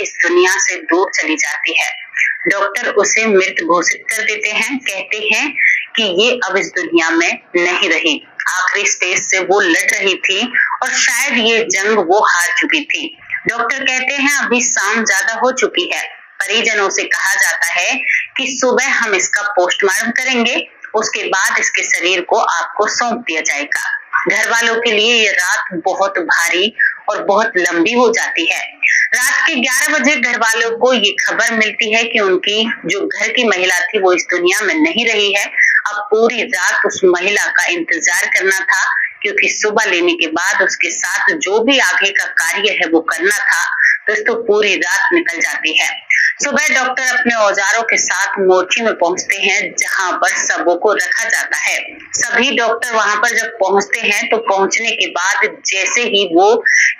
इस दुनिया से दूर चली जाती है। डॉक्टर उसे मृत घोषित कर देते हैं, कहते हैं कि ये अब इस दुनिया में नहीं रही। आखिरी स्टेज से वो लड़ रही थी और शायद ये जंग वो हार चुकी थी। डॉक्टर कहते हैं अभी शाम ज्यादा हो चुकी है। परिजनों से कहा जाता है कि सुबह हम इसका पोस्टमार्टम करेंगे, उसके बाद इसके शरीर को आपको सौंप दिया जाएगा। घर वालों के लिए ये रात बहुत भारी और बहुत लंबी हो जाती है। रात के 11 बजे घर वालों को ये खबर मिलती है कि उनकी जो घर की महिला थी वो इस दुनिया में नहीं रही है। अब पूरी रात उस महिला का इंतजार करना था, क्योंकि सुबह लेने के बाद उसके साथ जो भी आगे का कार्य है वो करना था। दोस्तों पूरी रात निकल जाती है। सुबह डॉक्टर अपने औजारों के साथ मोर्ची में पहुंचते हैं, जहां पर सबों को रखा जाता है। सभी डॉक्टर वहां पर जब पहुंचते हैं तो पहुंचने के बाद जैसे ही वो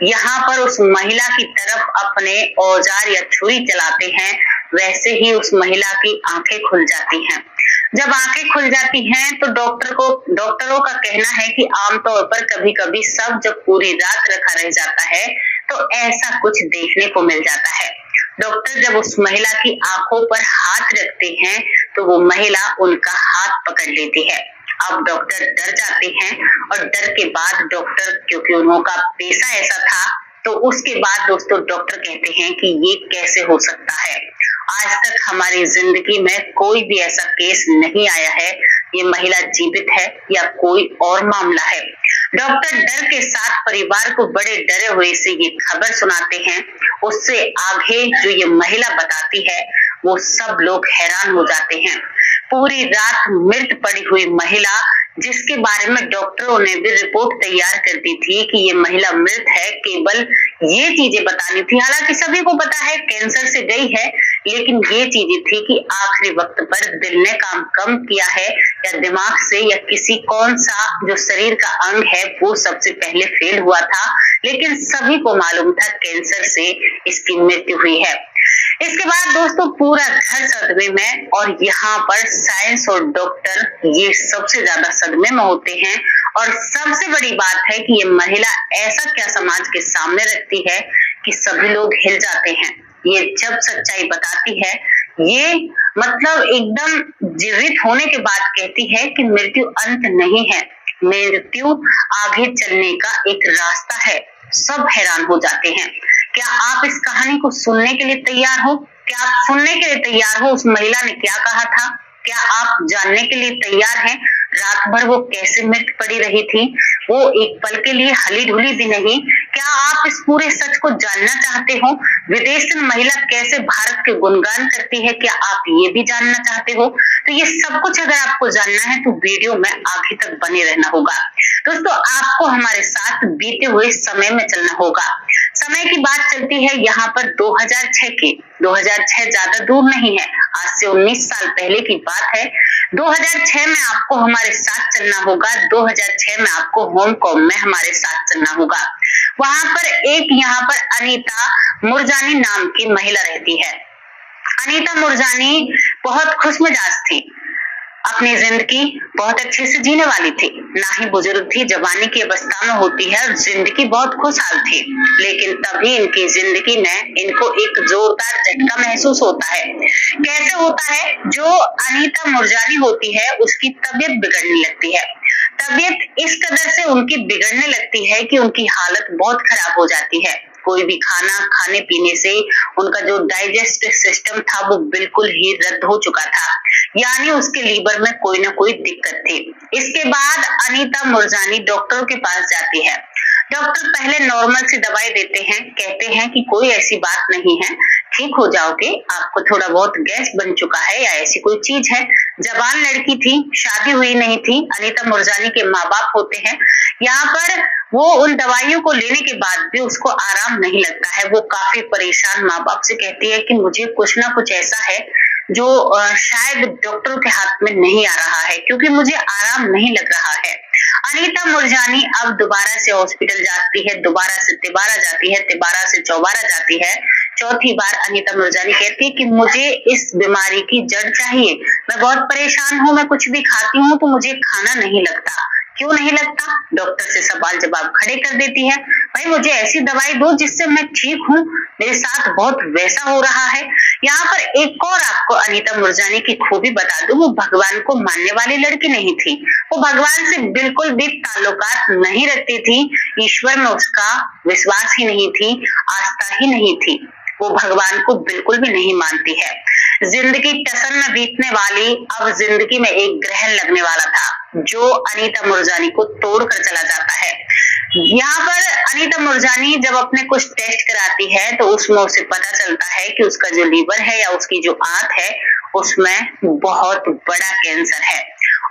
यहाँ पर उस महिला की तरफ अपने औजार या छुरी चलाते हैं, वैसे ही उस महिला की आंखें खुल जाती हैं। जब आंखें खुल जाती हैं तो डॉक्टरों का कहना है कि आमतौर पर कभी कभी सब जब पूरी रात रखा रह जाता है तो ऐसा कुछ देखने को मिल जाता है। डॉक्टर जब उस महिला की आंखों पर हाथ रखते हैं तो वो महिला उनका हाथ पकड़ लेती है। अब डॉक्टर डर जाते हैं और डर के बाद डॉक्टर, क्योंकि उनका पेशा ऐसा था, तो उसके बाद दोस्तों डॉक्टर कहते हैं कि ये कैसे हो सकता है। आज तक हमारी जिंदगी में कोई भी ऐसा केस नहीं आया है, ये महिला जीवित है या कोई और मामला है। डॉक्टर डर के साथ परिवार को बड़े डरे हुए से ये खबर सुनाते हैं। उससे आगे जो ये महिला बताती है वो सब लोग हैरान हो जाते हैं। पूरी रात मृत पड़ी हुई महिला, जिसके बारे में डॉक्टरों ने भी रिपोर्ट तैयार कर दी थी कि ये महिला मृत है, केवल ये चीजें बतानी थी। हालांकि सभी को पता है कैंसर से गई है, लेकिन ये चीजें थी कि आखिरी वक्त पर दिल ने काम कम किया है या दिमाग से या किसी कौन सा जो शरीर का अंग है वो सबसे पहले फेल हुआ था, लेकिन सभी को मालूम था कैंसर से इसकी मृत्यु हुई है। इसके बाद दोस्तों पूरा घर सदमे में, और यहाँ पर साइंस और डॉक्टर ये सबसे ज्यादा सदमे में होते हैं। और सबसे बड़ी बात है कि ये महिला ऐसा क्या समाज के सामने रखती है कि सभी लोग हिल जाते हैं। ये जब सच्चाई बताती है, ये मतलब एकदम जीवित होने के बाद कहती है कि मृत्यु अंत नहीं है, मृत्यु आगे चलने का एक रास्ता है। सब हैरान हो जाते हैं। क्या आप इस कहानी को सुनने के लिए तैयार हो? क्या आप सुनने के लिए तैयार हो उस महिला ने क्या कहा था? क्या आप जानने के लिए तैयार हैं रात भर वो कैसे मृत पड़ी रही थी, वो एक पल के लिए हली ढुली भी नहीं? क्या आप इस पूरे सच को जानना चाहते हो? विदेशी महिला कैसे भारत के गुणगान करती है, क्या आप ये भी जानना चाहते हो? तो ये सब कुछ अगर आपको जानना है तो वीडियो में आगे तक बने रहना होगा। दोस्तों आपको हमारे साथ बीते हुए समय में चलना होगा। समय की बात चलती है यहाँ पर 2006 की। 2006 ज्यादा दूर नहीं है, आज से 19 साल पहले की बात है। 2006 में आपको हमारे साथ चलना होगा। 2006 में आपको होंगकोंग में हमारे साथ चलना होगा। वहां पर एक यहाँ पर अनीता मुरजानी नाम की महिला रहती है। अनीता मुरजानी बहुत खुशमिजाज थी, अपनी जिंदगी बहुत अच्छे से जीने वाली थी, ना ही बुजुर्ग थी, जवानी की अवस्था में होती है, जिंदगी बहुत खुशहाल थी। लेकिन तभी इनकी जिंदगी में इनको एक जोरदार झटका महसूस होता है। कैसे होता है? जो अनीता मुरजानी होती है उसकी तबीयत बिगड़ने लगती है। तबीयत इस कदर से उनकी बिगड़ने लगती है कि उनकी हालत बहुत खराब हो जाती है। कोई भी खाना खाने पीने से उनका जो डाइजेस्टिव सिस्टम था वो बिल्कुल ही रद्द हो चुका था, यानी उसके लीवर में कोई ना कोई दिक्कत थी। इसके बाद अनीता मुरजानी डॉक्टरों के पास जाती है। डॉक्टर पहले नॉर्मल सी दवाई देते हैं, कहते हैं कि कोई ऐसी बात नहीं है, ठीक हो जाओगे, आपको थोड़ा बहुत गैस बन चुका है या ऐसी कोई चीज है। जवान लड़की थी, शादी हुई नहीं थी, अनीता मुरजानी के माँ बाप होते हैं। यहाँ पर वो उन दवाइयों को लेने के बाद भी उसको आराम नहीं लगता है। वो काफी परेशान माँ बाप से कहती है कि मुझे कुछ ना कुछ ऐसा है जो शायद डॉक्टरों के हाथ में नहीं आ रहा है, क्योंकि मुझे आराम नहीं लग रहा है। अनीता मुरजानी अब दोबारा से हॉस्पिटल जाती है, दोबारा से तिबारा जाती है, तिबारा से चौबारा जाती है। चौथी बार अनीता मुरजानी कहती है कि मुझे इस बीमारी की जड़ चाहिए, मैं बहुत परेशान हूँ, मैं कुछ भी खाती हूँ तो मुझे खाना नहीं लगता, क्यों नहीं लगता? डॉक्टर से सवाल जवाब खड़े कर देती है। भाई मुझे ऐसी दवाई दो जिससे मैं ठीक हूँ, मेरे साथ बहुत वैसा हो रहा है। यहाँ पर एक और आपको अनीता मुरजानी की खूबी बता दूं, वो भगवान को मानने वाली लड़की नहीं थी। वो भगवान से बिल्कुल भी ताल्लुकात नहीं रखती थी। ईश्वर में उसका विश्वास ही नहीं थी, आस्था ही नहीं थी। वो भगवान को बिल्कुल भी नहीं मानती है। जिंदगी टसन में बीतने वाली अब जिंदगी में एक ग्रहण लगने वाला था जो अनीता मुरजानी को तोड़कर चला जाता है। यहाँ पर अनीता मुरजानी जब अपने कुछ टेस्ट कराती है तो उसमें उसे पता चलता है कि उसका जो लीवर है या उसकी जो आंत है उसमें बहुत बड़ा कैंसर है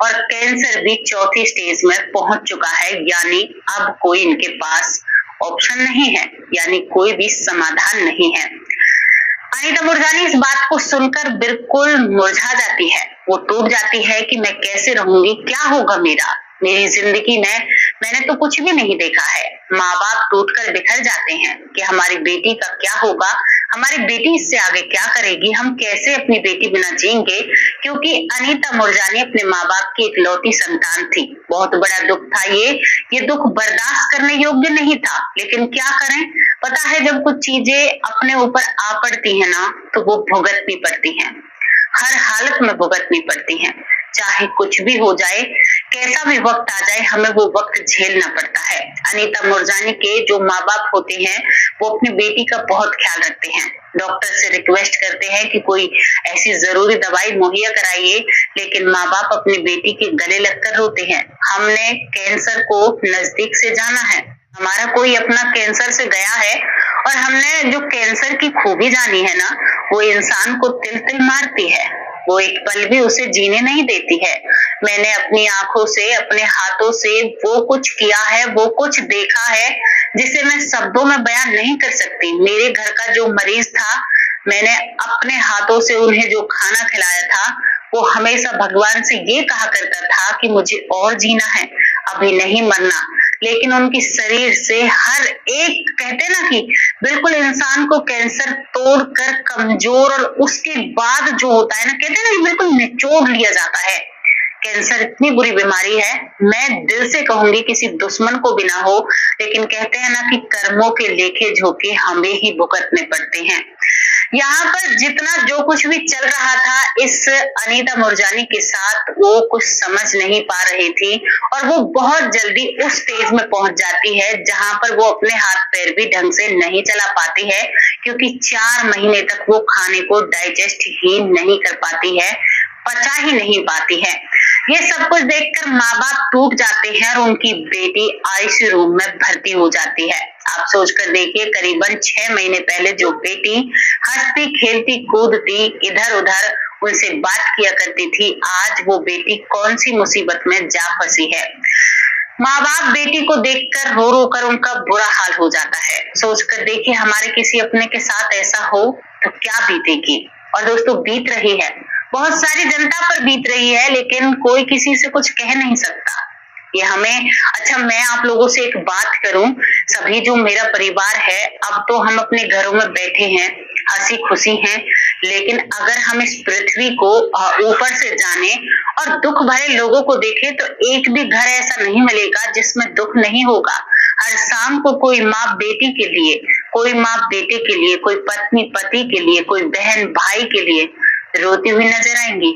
और कैंसर भी चौथी स्टेज में पहुंच चुका है। यानी अब कोई इनके पास ऑप्शन नहीं है, यानी कोई भी समाधान नहीं है। अनीता मुरजानी इस बात को सुनकर बिल्कुल मुरझा जाती है। वो टूट जाती है कि मैं कैसे रहूंगी, क्या होगा मेरी जिंदगी में मैंने तो कुछ भी नहीं देखा है। माँ बाप टूटकर बिखर जाते हैं कि हमारी बेटी का क्या होगा, हमारी बेटी इससे आगे क्या करेगी, हम कैसे अपनी बेटी बिना जिएंगे। क्योंकि अनीता मुरजानी अपने माँ बाप की इकलौती संतान थी। बहुत बड़ा दुख था ये दुख बर्दाश्त करने योग्य नहीं था, लेकिन क्या करें। पता है जब कुछ चीजें अपने ऊपर आ पड़ती है ना तो वो भुगतनी पड़ती है, हर हालत में भुगतनी पड़ती है। चाहे कुछ भी हो जाए, कैसा भी वक्त आ जाए, हमें वो वक्त झेलना पड़ता है। अनीता मुरजानी के जो माँ बाप होते हैं वो अपनी बेटी का बहुत ख्याल रखते हैं। डॉक्टर से रिक्वेस्ट करते हैं कि कोई ऐसी जरूरी दवाई मुहैया कराइए, लेकिन माँ बाप अपनी बेटी के गले लगकर रोते हैं। हमने कैंसर को नजदीक से जाना है, हमारा कोई अपना कैंसर से गया है और हमने जो कैंसर की खूबी जानी है ना, वो इंसान को तिल तिल मारती है, वो एक पल भी उसे जीने नहीं देती है। मैंने अपनी आंखों से, अपने हाथों से वो कुछ किया है, वो कुछ देखा है जिसे मैं शब्दों में बयान नहीं कर सकती। मेरे घर का जो मरीज था, मैंने अपने हाथों से उन्हें जो खाना खिलाया था, वो हमेशा भगवान से ये कहा करता था कि मुझे और जीना है, अभी नहीं मरना। लेकिन उनकी शरीर से हर एक, कहते ना कि बिल्कुल इंसान को कैंसर तोड़कर कमजोर और उसके बाद जो होता है ना, कहते ना कि बिल्कुल निचोड़ लिया जाता है। कैंसर इतनी बुरी बीमारी है, मैं दिल से कहूंगी किसी दुश्मन को भी ना हो, लेकिन कहते हैं ना कि कर्मों के लेखे झोंके हमें ही भुगतने पड़ते हैं। यहाँ पर जितना जो कुछ भी चल रहा था इस अनीता मुरजानी के साथ, वो कुछ समझ नहीं पा रही थी और वो बहुत जल्दी उस स्टेज में पहुंच जाती है जहां पर वो अपने हाथ पैर भी ढंग से नहीं चला पाती है, क्योंकि 4 महीने तक वो खाने को डाइजेस्ट ही नहीं कर पाती है, पचा ही नहीं पाती है। ये सब कुछ देखकर माँ बाप टूट जाते हैं और उनकी बेटी आईसीयू रूम में भर्ती हो जाती है। आप सोचकर देखिए, करीबन 6 महीने पहले जो बेटी हंसती खेलती कूदती इधर उधर उनसे बात किया करती थी, आज वो बेटी कौन सी मुसीबत में जा फंसी है। माँ बाप बेटी को देखकर रो रो कर उनका बुरा हाल हो जाता है। सोचकर देखिए, हमारे किसी अपने के साथ ऐसा हो तो क्या बीतेगी। और दोस्तों, बीत रही है, बहुत सारी जनता पर बीत रही है, लेकिन कोई किसी से कुछ कह नहीं सकता। ये हमें, अच्छा मैं आप लोगों से एक बात करूं, सभी जो मेरा परिवार है, अब तो हम अपने घरों में बैठे हैं, हंसी खुशी हैं, लेकिन अगर हम इस पृथ्वी को ऊपर से जाने और दुख भरे लोगों को देखें तो एक भी घर ऐसा नहीं मिलेगा जिसमें दुख नहीं होगा। हर शाम को कोई माँ बेटी के लिए, कोई माँ बेटे के लिए, कोई पत्नी पति के लिए, कोई बहन भाई के लिए रोती हुई नजर आएंगी।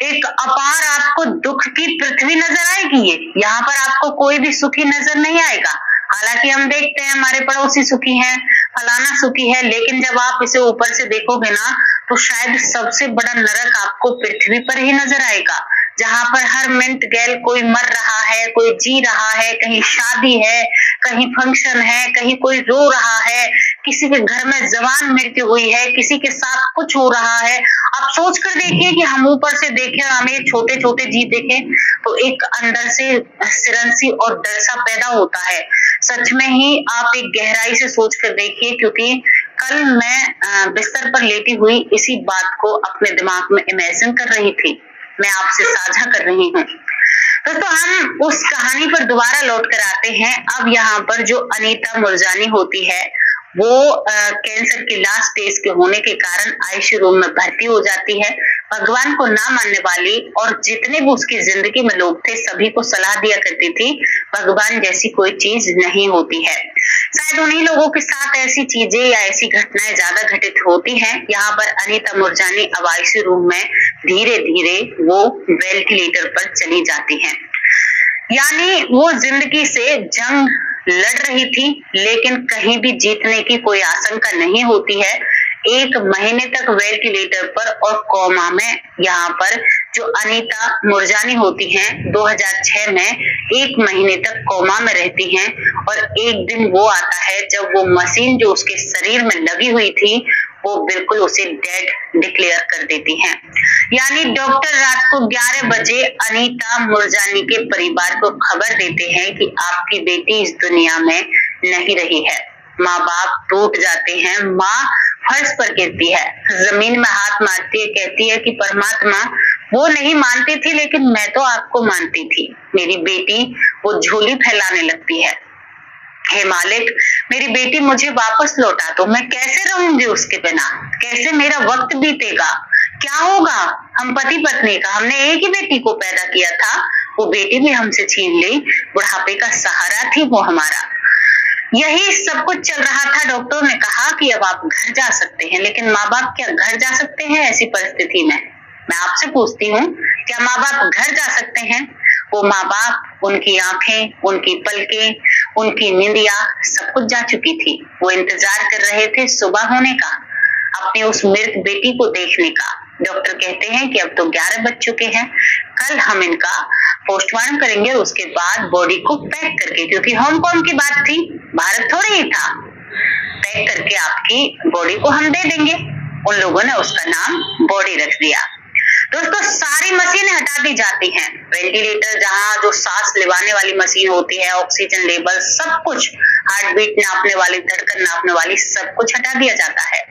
एक अपार आपको दुख की पृथ्वी नजर आएगी। ये यहाँ पर आपको कोई भी सुखी नजर नहीं आएगा। हालांकि हम देखते हैं हमारे पड़ोसी सुखी हैं, फलाना सुखी है, लेकिन जब आप इसे ऊपर से देखोगे ना तो शायद सबसे बड़ा नरक आपको पृथ्वी पर ही नजर आएगा, जहां पर हर मिनट गैल कोई मर रहा है, कोई जी रहा है, कहीं शादी है, कहीं फंक्शन है, कहीं कोई रो रहा है, किसी के घर में जवान मृत्यु हुई है, किसी के साथ कुछ हो रहा है। आप सोच कर देखिए कि हम ऊपर से देखें और हमें छोटे छोटे जीव देखें तो एक अंदर से सिरंसी और डर सा पैदा होता है। सच में ही आप एक गहराई से सोच कर देखिए, क्योंकि कल मैं बिस्तर पर लेटी हुई इसी बात को अपने दिमाग में इमेजिन कर रही थी, मैं आपसे साझा कर रही हूँ। दोस्तों, हम उस कहानी पर दोबारा लौट कर आते हैं। अब यहाँ पर जो अनीता मुरजानी होती है वो कैंसर की लास्ट स्टेज के होने के कारण आईसीयू रूम में भर्ती हो जाती है। भगवान को ना मानने वाली और जितने भी उसकी जिंदगी में लोग थे सभी को सलाह दिया करती थी, भगवान जैसी कोई चीज नहीं होती है। शायद उन्हीं लोगों के साथ ऐसी चीजें या ऐसी घटनाएं ज्यादा घटित होती हैं। यहाँ पर अनीता मुरजानी अब आईसीयू रूम में धीरे धीरे वो वेंटिलेटर पर चली जाती हैं। यानी वो जिंदगी से जंग लड़ रही थी, लेकिन कहीं भी जीतने की कोई आशंका नहीं होती है। 1 महीने तक वेंटिलेटर पर और कोमा में यहाँ पर जो अनीता मुरजानी होती हैं 2006 में 1 महीने तक कोमा में रहती हैं और एक दिन वो आता है जब वो मशीन जो उसके शरीर में लगी हुई थी वो बिल्कुल उसे डेड डिक्लेयर कर देती हैं। यानी डॉक्टर रात को 11 बजे अनीता मुरजानी के परिवार को खबर देते हैं कि आपकी बेटी इस दुनिया में नहीं रही है। माँ बाप टूट जाते हैं, माँ फर्श पर गिरती है, जमीन में हाथ मारती है, कहती है कि परमात्मा वो नहीं मानती थी लेकिन मैं तो आपको मानती थी। मेरी बेटी वो झोली फैलाने लगती है, हे मालिक मेरी बेटी मुझे वापस लौटा दो, मैं कैसे रहूंगी उसके बिना, कैसे मेरा वक्त बीतेगा, क्या होगा हम पति पत्नी का, हमने एक ही बेटी को पैदा किया था, वो बेटी भी हमसे छीन ली, बुढ़ापे का सहारा थी वो हमारा। यही सब कुछ चल रहा था। डॉक्टर ने कहा कि अब आप घर जा सकते हैं, लेकिन माँ बाप क्या घर जा सकते हैं ऐसी परिस्थिति में? मैं आपसे पूछती हूँ, क्या माँ बाप घर जा सकते हैं? वो माँ बाप, उनकी आंखें, उनकी पलकें, उनकी नींदिया सब कुछ जा चुकी थी। वो इंतजार कर रहे थे सुबह होने का, अपनी उस मृत बेटी को देखने का। डॉक्टर कहते हैं कि अब तो 11 बज चुके हैं, कल हम इनका पोस्टमार्टम करेंगे, उसके बाद बॉडी को पैक करके, क्योंकि होमकॉम की बात थी, भारत थोड़ी ही था, पैक करके आपकी बॉडी को हम दे देंगे। उन लोगों ने उसका नाम बॉडी रख दिया। दोस्तों सारी मशीनें हटा दी जाती हैं, वेंटिलेटर जहां जो सांस लेवाने वाली मशीन होती है, ऑक्सीजन लेवल सब कुछ, हार्ट बीट नापने वाली, धड़कन नापने वाली, सब कुछ हटा दिया जाता है।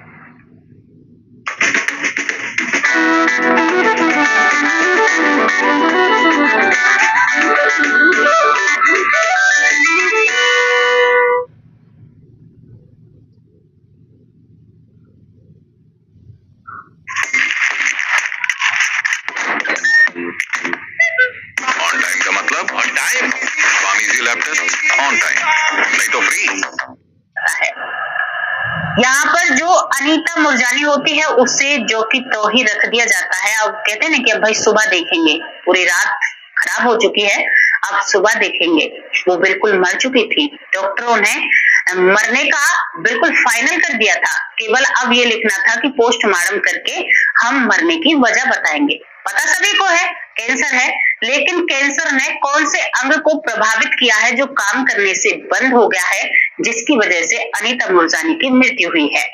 ऑन टाइम का मतलब on time. Swami ji lab test on time, नहीं तो फ्री। यहाँ पर जो अनीता मुरजानी होती है उसे जो कि तो ही रख दिया जाता है। अब कहते हैं ना कि अब भाई सुबह देखेंगे, पूरी रात खराब हो चुकी है, अब सुबह देखेंगे। वो बिल्कुल मर चुकी थी, डॉक्टरों ने मरने का बिल्कुल फाइनल कर दिया था, केवल अब ये लिखना था कि पोस्टमार्टम करके हम मरने की वजह बताएंगे। पता सभी को है कैंसर है, लेकिन कैंसर ने कौन से अंग को प्रभावित किया है जो काम करने से बंद हो गया है, जिसकी वजह से अनीता मुरजानी की मृत्यु हुई है।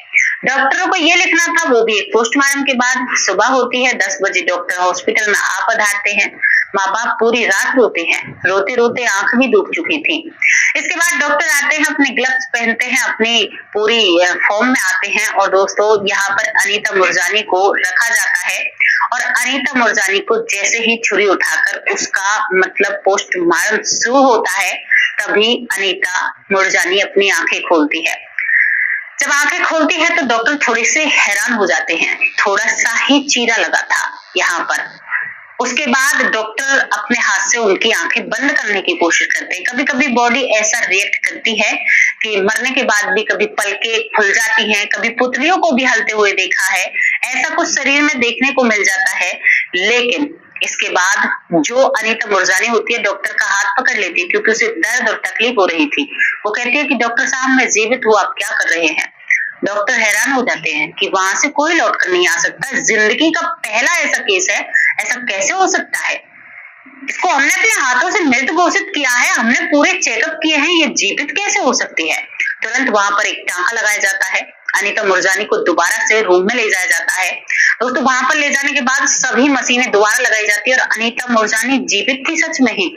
डॉक्टरों को ये लिखना था, वो भी एक पोस्टमार्टम के बाद। सुबह होती है, 10 बजे डॉक्टर हॉस्पिटल में आ पधारते हैं। माँ बाप पूरी रात रोते हैं, रोते रोते आंख भी डूब चुकी थी। इसके बाद डॉक्टर आते हैं, अपने ग्लव्स पहनते हैं, अपनी पूरी फॉर्म में आते हैं और दोस्तों यहाँ पर अनीता मुरजानी को रखा जाता है। और अनीता मुरजानी को जैसे ही छुरी उठाकर उसका मतलब पोस्टमार्टम शुरू होता है, तभी अनीता मुरजानी अपनी आंखें खोलती है। जब आंखें खोलती है तो डॉक्टर थोड़े से हैरान हो जाते हैं, थोड़ा सा ही चीरा लगा था यहाँ पर। उसके बाद डॉक्टर अपने हाथ से उनकी आंखें बंद करने की कोशिश करते हैं। कभी कभी बॉडी ऐसा रिएक्ट करती है कि मरने के बाद भी कभी पलकें खुल जाती हैं, कभी पुतलियों को भी हलते हुए देखा है, ऐसा कुछ शरीर में देखने को मिल जाता है। लेकिन इसके बाद जो अनीता मुरजानी होती है डॉक्टर का हाथ पकड़ लेती है, क्योंकि उसे दर्द और तकलीफ हो रही थी। वो कहती है कि डॉक्टर साहब मैं जीवित हूँ, आप क्या कर रहे हैं? डॉक्टर हैरान हो जाते हैं कि वहां से कोई लौट कर नहीं आ सकता, जिंदगी का पहला ऐसा केस है, ऐसा कैसे हो सकता है? इसको हमने अपने हाथों से मृत घोषित किया है, हमने पूरे चेकअप किए हैं, ये जीवित कैसे हो सकती है? तुरंत वहां पर एक टांका लगाया जाता है, अनीता मुरजानी को दोबारा से रूम में ले जाया जाता है। दोस्तों वहां पर ले जाने के बाद सभी मशीनें दोबारा लगाई जाती है और अनीता मुरजानी जीवित थी सच में ही।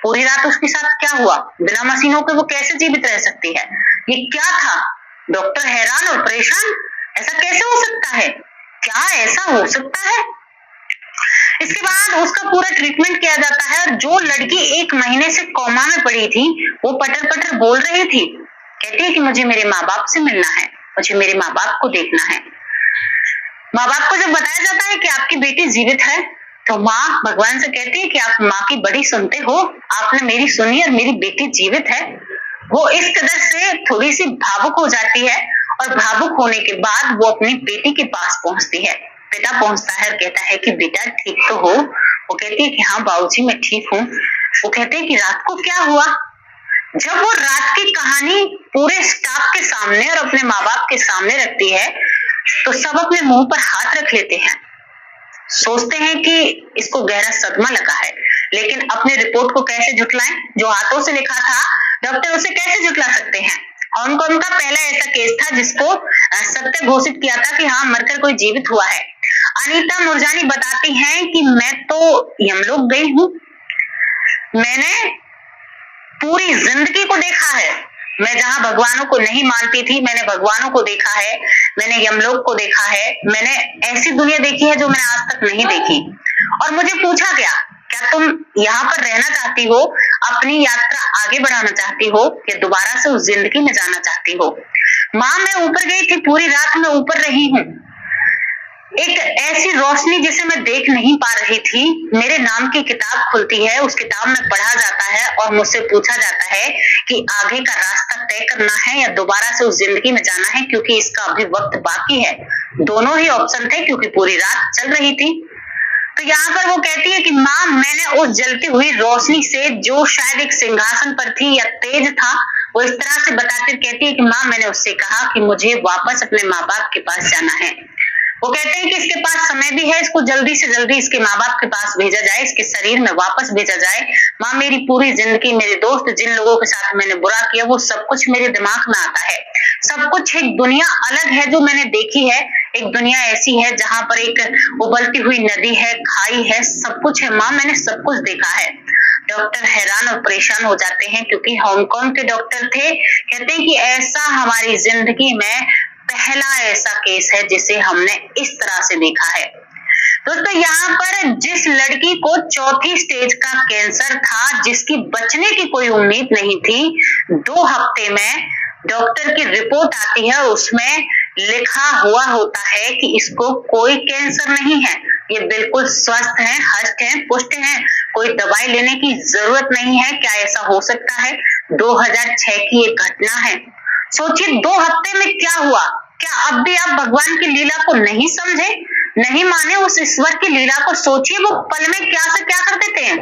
पूरी रात उसके साथ क्या हुआ, बिना मशीनों के वो कैसे जीवित रह सकती है? ये क्या था? डॉक्टर हैरान और परेशान, ऐसा कैसे हो सकता है? क्या ऐसा हो सकता है? इसके बाद उसका पूरा ट्रीटमेंट किया जाता है और जो लड़की 1 महीने से कोमा में पड़ी थी वो पटर पटर बोल रही थी, कहती है कि मुझे मेरे माँ बाप से मिलना है, मुझे मेरे माँ बाप को देखना है। माँ बाप को जब बताया जाता है कि आपकी बेटी जीवित है, तो माँ भगवान से कहती है कि आप माँ की बड़ी सुनते हो, आपने मेरी सुनी और मेरी बेटी जीवित है। वो इस कदर से थोड़ी सी भावुक हो जाती है और भावुक होने के बाद वो अपनी बेटी के पास पहुंचती है। पिता पहुंचता है और कहता है कि बेटा ठीक तो हो? वो कहती है कि हाँ बाबूजी मैं ठीक हूँ। वो कहते हैं कि रात को क्या हुआ? जब वो रात की कहानी पूरे स्टाफ के सामने और अपने माँ बाप के सामने रखती है, तो सब अपने मुंह पर हाथ रख लेते हैं, सोचते हैं कि इसको गहरा सदमा लगा है, लेकिन अपनी रिपोर्ट को कैसे झुटलाएं? जो हाथों से लिखा था डॉक्टर उसे कैसे झुटला सकते हैं? हांगकांग का पहला ऐसा केस था जिसको सत्य घोषित किया था कि हाँ मरकर कोई जीवित हुआ है। अनीता मुरजानी बताती हैं कि मैं तो यमलोक गई हूँ, मैंने पूरी जिंदगी को देखा है। मैं जहां भगवानों को नहीं मानती थी, मैंने भगवानों को देखा है, मैंने यमलोक को देखा है, मैंने ऐसी दुनिया देखी है जो मैंने आज तक नहीं देखी। और मुझे पूछा गया, क्या तुम यहाँ पर रहना चाहती हो, अपनी यात्रा आगे बढ़ाना चाहती हो, या दोबारा से उस जिंदगी में जाना चाहती हो? माँ मैं ऊपर गई थी, पूरी रात मैं ऊपर रही हूँ, एक ऐसी रोशनी जिसे मैं देख नहीं पा रही थी। मेरे नाम की किताब खुलती है, उस किताब में पढ़ा जाता है और मुझसे पूछा जाता है कि आगे का रास्ता तय करना है या दोबारा से उस जिंदगी में जाना है, क्योंकि इसका अभी वक्त बाकी है। दोनों ही ऑप्शन थे क्योंकि पूरी रात चल रही थी। तो यहाँ पर वो कहती है कि माँ मैंने उस जलती हुई रोशनी से, जो शायद एक सिंहासन पर थी या तेज था, वो इस तरह से बताती कहती है कि माँ मैंने उससे कहा कि मुझे वापस अपने माँ बाप के पास जाना है। वो कहते हैं कि इसके पास समय भी है, इसको जल्दी से जल्दी इसके माँ बाप के पास भेजा जाए, इसके शरीर में वापस भेजा जाए। माँ मेरी पूरी जिंदगी, मेरे दोस्त, जिन लोगों के साथ मैंने बुरा किया, वो सब कुछ मेरे दिमाग में आता है। सब कुछ एक दुनिया अलग है जो मैंने देखी है, एक दुनिया ऐसी है जहां पर एक उबलती हुई नदी है, खाई है, सब कुछ है। माँ मैंने सब कुछ देखा है। डॉक्टर हैरान और परेशान हो जाते हैं क्योंकि हांगकांग के डॉक्टर थे। कहते हैं कि ऐसा हमारी जिंदगी में पहला ऐसा केस है जिसे हमने इस तरह से देखा है। दोस्तों यहाँ पर जिस लड़की को चौथी स्टेज का कैंसर था, जिसकी बचने की कोई उम्मीद नहीं थी, 2 हफ्ते में डॉक्टर की रिपोर्ट आती है, उसमें लिखा हुआ होता है कि इसको कोई कैंसर नहीं है, ये बिल्कुल स्वस्थ है, हष्ट है, पुष्ट है, कोई दवाई लेने की जरूरत नहीं है। क्या ऐसा हो सकता है? 2006 की एक घटना है। सोचिए 2 हफ्ते में क्या हुआ। क्या अब भी आप भगवान की लीला को नहीं समझे, नहीं माने उस ईश्वर की लीला को? सोचिए वो पल में क्या से क्या कर देते हैं।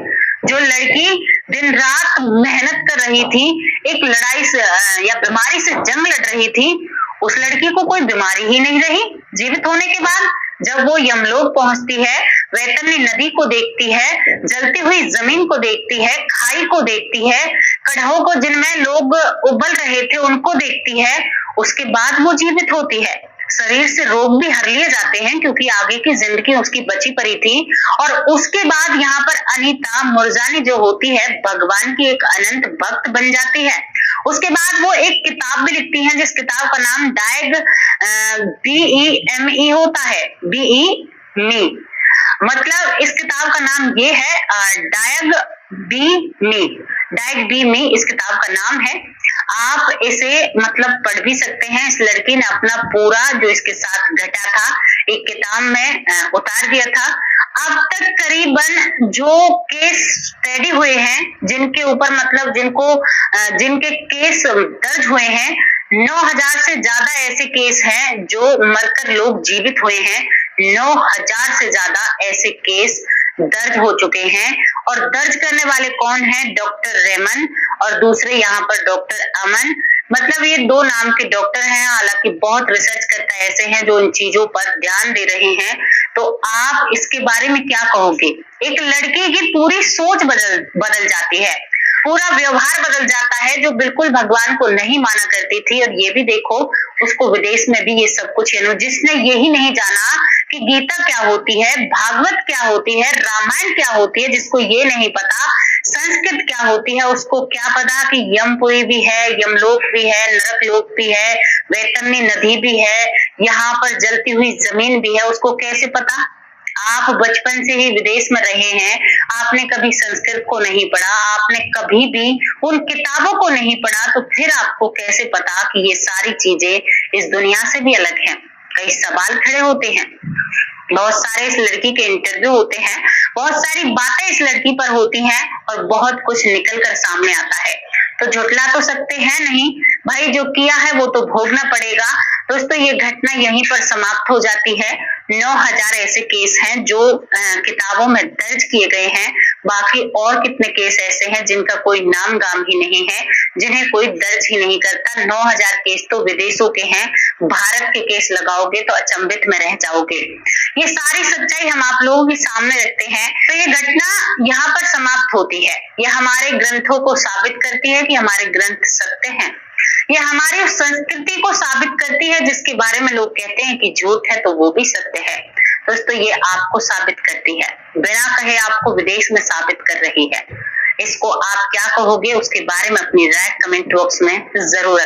जो लड़की दिन रात मेहनत कर रही थी, एक लड़ाई से या बीमारी से जंग लड़ रही थी, उस लड़की को कोई बीमारी ही नहीं रही जीवित होने के बाद। जब वो यमलोक पहुंचती है, वैतरणी नदी को देखती है, जलती हुई जमीन को देखती है, खाई को देखती है, कड़हों को जिनमें लोग उबल रहे थे उनको देखती है, उसके बाद वो जीवित होती है। शरीर से रोग भी हर लिए जाते हैं क्योंकि आगे की जिंदगी उसकी बची पड़ी थी। और उसके बाद यहाँ पर अनीता मुरजानी जो होती है, भगवान की एक अनंत भक्त बन जाती है। उसके बाद वो एक किताब भी लिखती हैं, जिस किताब का नाम डायग BEME होता है, BE मतलब इस किताब का नाम ये है डायग बी मी इस किताब का नाम है। आप इसे मतलब पढ़ भी सकते हैं। इस लड़की ने अपना पूरा जो इसके साथ घटा था एक किताब में उतार दिया था। अब तक करीबन जो केस स्टडी हुए हैं, जिनके ऊपर मतलब जिनके केस दर्ज हुए हैं, 9000 से ज्यादा ऐसे केस हैं जो मरकर लोग जीवित हुए हैं। 9000 से ज्यादा ऐसे केस दर्ज हो चुके हैं। और दर्ज करने वाले कौन हैं? डॉक्टर रेमन और दूसरे यहाँ पर डॉक्टर अमन। मतलब ये 2 नाम के डॉक्टर हैं। हालांकि बहुत रिसर्च करता ऐसे हैं जो इन चीजों पर ध्यान दे रहे हैं। तो आप इसके बारे में क्या कहोगे? एक लड़की की पूरी सोच बदल जाती है, पूरा व्यवहार बदल जाता है, जो बिल्कुल भगवान को नहीं माना करती थी। और ये भी देखो, उसको विदेश में भी ये सब कुछ है, जिसने यही नहीं जाना कि गीता क्या होती है, भागवत क्या होती है, रामायण क्या होती है, जिसको ये नहीं पता संस्कृत क्या होती है, उसको क्या पता कि यमपुरी भी है, यमलोक भी है, नरक लोक भी है, वैतरणी नदी भी है, यहाँ पर जलती हुई जमीन भी है, उसको कैसे पता? आप बचपन से ही विदेश में रहे हैं, आपने कभी संस्कृत को नहीं पढ़ा, आपने कभी भी उन किताबों को नहीं पढ़ा, तो फिर आपको कैसे पता कि ये सारी चीजें इस दुनिया से भी अलग हैं? कई सवाल खड़े होते हैं। बहुत सारे इस लड़की के इंटरव्यू होते हैं, बहुत सारी बातें इस लड़की पर होती हैं और बहुत कुछ निकल कर सामने आता है। तो झुठला तो सकते हैं नहीं, भाई जो किया है वो तो भोगना पड़ेगा। दोस्तों ये घटना यहीं पर समाप्त हो जाती है। 9000 ऐसे केस हैं जो किताबों में दर्ज किए गए हैं, बाकी और कितने केस ऐसे हैं जिनका कोई नाम गाम ही नहीं है, जिन्हें कोई दर्ज ही नहीं करता। 9000 केस तो विदेशों के हैं, भारत के केस लगाओगे तो अचंभित में रह जाओगे। ये सारी सच्चाई हम आप लोगों के सामने रखते हैं। तो ये घटना यहाँ पर समाप्त होती है। यह हमारे ग्रंथों को साबित करती है कि हमारे ग्रंथ सत्य हैं। यह हमारी उस संस्कृति को साबित करती है जिसके बारे में लोग कहते हैं कि झूठ है तो वो भी सत्य है। दोस्तों ये आपको साबित करती है, बिना कहे आपको विदेश में साबित कर रही है। इसको आप क्या कहोगे उसके बारे में अपनी राय कमेंट बॉक्स में जरूर